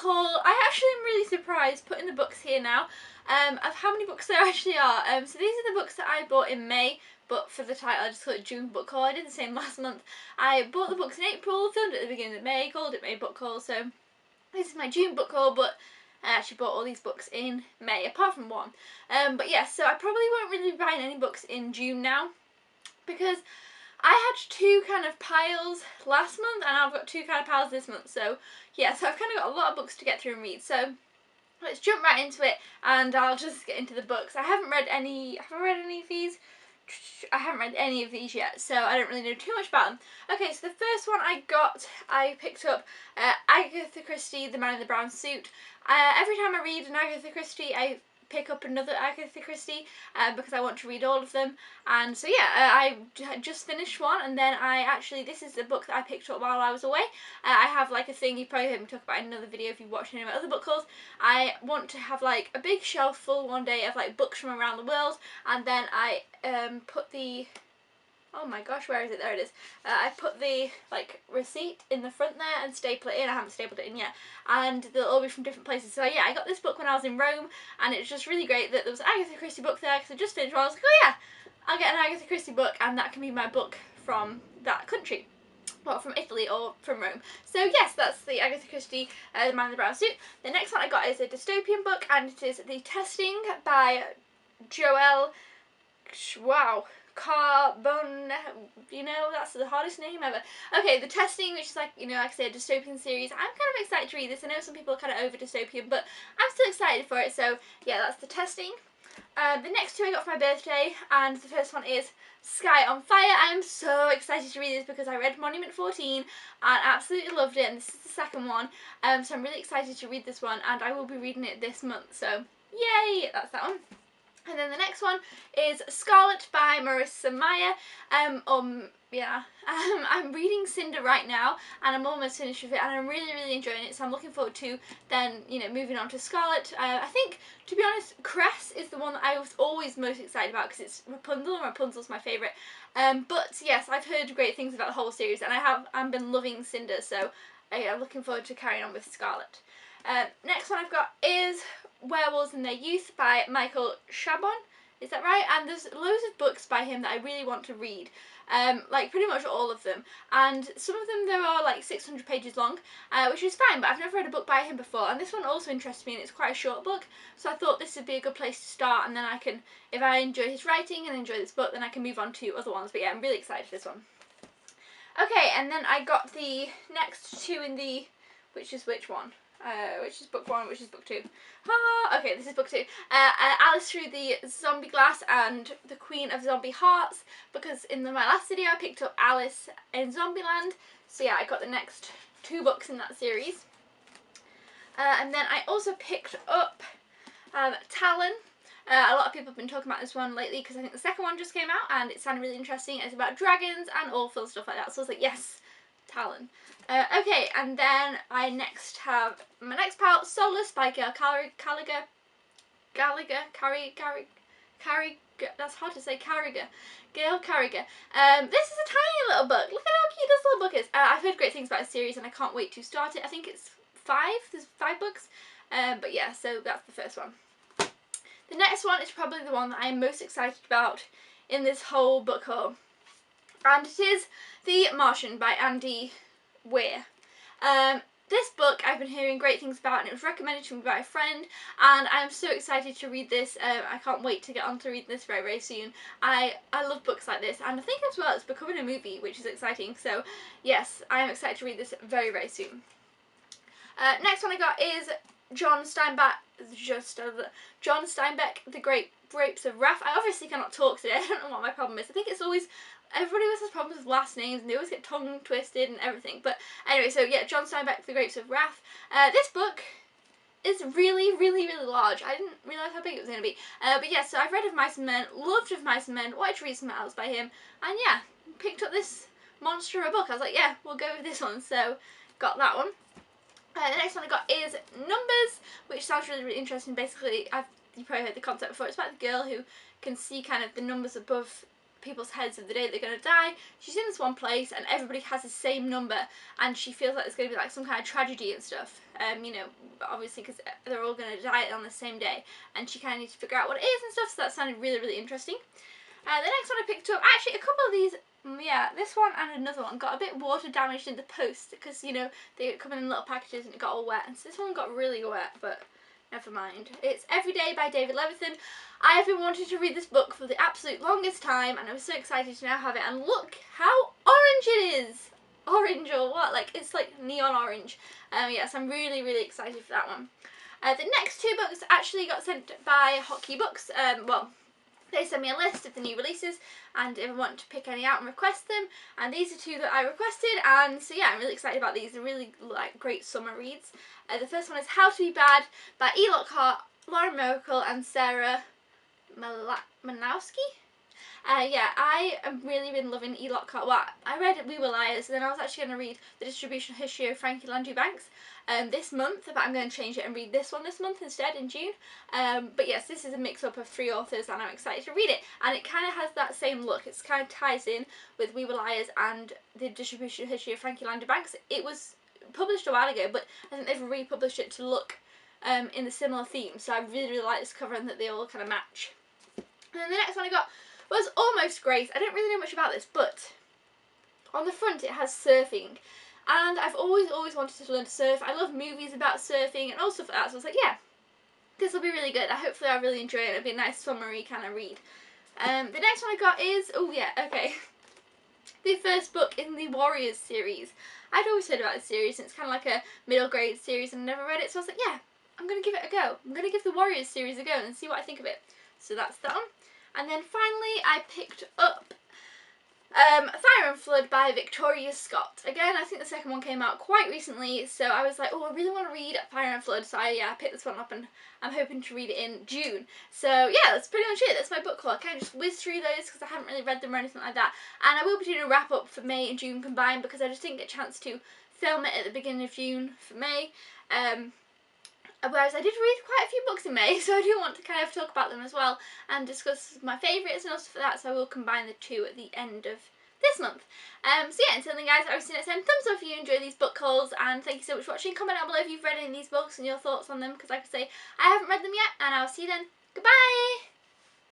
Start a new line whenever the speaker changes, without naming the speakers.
haul. I actually am really surprised putting the books here now of how many books there actually are. So these are the books that I bought in May, but for the title I just called it June book haul. I did the same last month. I bought the books in April, filmed it at the beginning of May, called it May book haul, so this is my June book haul, but I actually bought all these books in May, apart from one. But yeah, so I probably won't really be buying any books in June now, because I had two kind of piles last month, and I've got two kind of piles this month, so yeah, so I've kind of got a lot of books to get through and read, so let's jump right into it, and I'll just get into the books. I haven't read any of these? I haven't read any of these yet, so I don't really know too much about them. Okay, so the first one I picked up Agatha Christie, The Man in the Brown Suit. Every time I read an Agatha Christie, I pick up another Agatha Christie because I want to read all of them. And so yeah, I just finished one, and then this is the book that I picked up while I was away. I have like a thing, you probably heard me talk about in another video if you've watched any of my other book hauls. I want to have like a big shelf full one day of like books from around the world, and then I put the, oh my gosh, where is it? There it is. I put the like receipt in the front there and staple it in. I haven't stapled it in yet, and they'll all be from different places. So yeah, I got this book when I was in Rome, and it's just really great that there was an Agatha Christie book there, because I just finished one. I was like, oh yeah, I'll get an Agatha Christie book, and that can be my book from that country. Well, from Italy or from Rome. So yes, that's the Agatha Christie, The Man in the Brown Suit. The next one I got is a dystopian book, and it is The Testing by Joelle, wow, Carbon, that's the hardest name ever. Okay, The Testing, which is like, like I said, a dystopian series. I'm kind of excited to read this. I know some people are kind of over dystopian, but I'm still excited for it. So yeah, that's The Testing. The next two I got for my birthday, and the first one is Sky on Fire. I am so excited to read this because I read Monument 14 and absolutely loved it, and this is the second one. So I'm really excited to read this one, and I will be reading it this month. So yay, that's that one. And then the next one is Scarlet by Marissa Meyer. I'm reading Cinder right now, and I'm almost finished with it, and I'm really, really enjoying it, so I'm looking forward to then, moving on to Scarlet. I think, to be honest, Cress is the one that I was always most excited about, because it's Rapunzel, and Rapunzel's my favourite. But yes, I've heard great things about the whole series, and I've been loving Cinder, so I'm looking forward to carrying on with Scarlet. Next one I've got is Werewolves in Their Youth by Michael Chabon. Is that right? And there's loads of books by him that I really want to read. Like pretty much all of them. And some of them, there are like 600 pages long, which is fine, but I've never read a book by him before. And this one also interests me, and it's quite a short book. So I thought this would be a good place to start, and then I can, if I enjoy his writing and enjoy this book, then I can move on to other ones. But yeah, I'm really excited for this one. Okay, and then I got the next two in the, which is which one? Which is book one, which is book two. Okay, this is book two. Alice Through the Zombie Glass and The Queen of Zombie Hearts, because in my last video I picked up Alice in Zombieland. So yeah, I got the next two books in that series. And then I also picked up Talon. A lot of people have been talking about this one lately, because I think the second one just came out and it sounded really interesting. It's about dragons and awful stuff like that, so I was like, yes, Talon. Okay, and then I next have my next pile, Solace by Gail Carriger. That's hard to say, Carriger. Gail Carriger. This is a tiny little book. Look at how cute this little book is. I've heard great things about the series, and I can't wait to start it. I think it's 5. There's 5 books. But yeah, so that's the first one. The next one is probably the one that I am most excited about in this whole book haul, and it is The Martian by Andy Weir. This book I've been hearing great things about, and it was recommended to me by a friend, and I'm so excited to read this. I can't wait to get on to read this very, very soon. I love books like this, and I think as well it's becoming a movie, which is exciting, so yes, I am excited to read this very, very soon. Next one I got is John Steinbeck, The Great Grapes of Wrath. I obviously cannot talk today. I don't know what my problem is. I think it's always, everybody always has problems with last names, and they always get tongue twisted and everything. But anyway, so yeah, John Steinbeck, The Grapes of Wrath. This book is really, really, really large. I didn't realise how big it was going to be. But yeah, so I've read Of Mice and Men, loved Of Mice and Men, wanted to read something else by him, and yeah, picked up this monster of a book. I was like, yeah, we'll go with this one, so got that one. The next one I got is Numbers, which sounds really, really interesting. Basically, you probably heard the concept before. It's about the girl who can see kind of the numbers above people's heads of the day they're going to die. She's in this one place and everybody has the same number, and she feels like it's going to be like some kind of tragedy and stuff, you know, obviously because they're all going to die on the same day, and she kind of needs to figure out what it is and stuff, so that sounded really, really interesting. The next one I picked up, actually a couple of these, yeah, this one and another one got a bit water damaged in the post because, you know, they come in little packages and it got all wet, and so this one got really wet, but never mind. It's Everyday by David Levithan. I have been wanting to read this book for the absolute longest time, and I'm so excited to now have it, and look how orange it is! Orange or what? Like, it's like neon orange. Yes, I'm really, really excited for that one. The next two books actually got sent by Hotkey Books. Well, they sent me a list of the new releases, and if I want to pick any out and request them, and these are two that I requested, and so yeah, I'm really excited about these. They're really like great summer reads. The first one is How to Be Bad by E. Lockhart, Lauren Miracle and Sarah Manowski. Yeah, I have really been loving E. Lockhart. Well, I read We Were Liars, and then I was actually going to read The Distribution History of Frankie Landry Banks this month, but I'm going to change it and read this one this month instead in June. But yes, this is a mix-up of 3 authors, and I'm excited to read it. And it kind of has that same look. It kind of ties in with We Were Liars and The Distribution History of Frankie Landry Banks. It was published a while ago, but I think they've republished it to look in the similar theme. So I really, really like this cover and that they all kind of match. And then the next one I got was Almost Grace. I don't really know much about this, but on the front it has surfing, and I've always wanted to learn to surf. I love movies about surfing and all stuff like that, so I was like, yeah, this will be really good. Hopefully I'll really enjoy it. It'll be a nice summery kind of read. The next one I got is, oh yeah, okay, the first book in the Warriors series. I'd always heard about this series, and it's kind of like a middle grade series, and I never read it, so I was like, yeah, I'm going to give it a go. I'm going to give the Warriors series a go and see what I think of it. So that's that one. And then finally I picked up Fire and Flood by Victoria Scott. Again, I think the second one came out quite recently, so I was like, oh, I really want to read Fire and Flood, so I picked this one up, and I'm hoping to read it in June. So yeah, that's pretty much it. That's my book haul. I kind of just whizzed through those because I haven't really read them or anything like that. And I will be doing a wrap up for May and June combined because I just didn't get a chance to film it at the beginning of June for May. Whereas I did read quite a few books in May, so I do want to kind of talk about them as well and discuss my favourites and also for that, so I will combine the two at the end of this month. So yeah, until then guys, I will see you next time. Thumbs up if you enjoy these book hauls, and thank you so much for watching. Comment down below if you've read any of these books and your thoughts on them, because like I say, I haven't read them yet, and I'll see you then. Goodbye!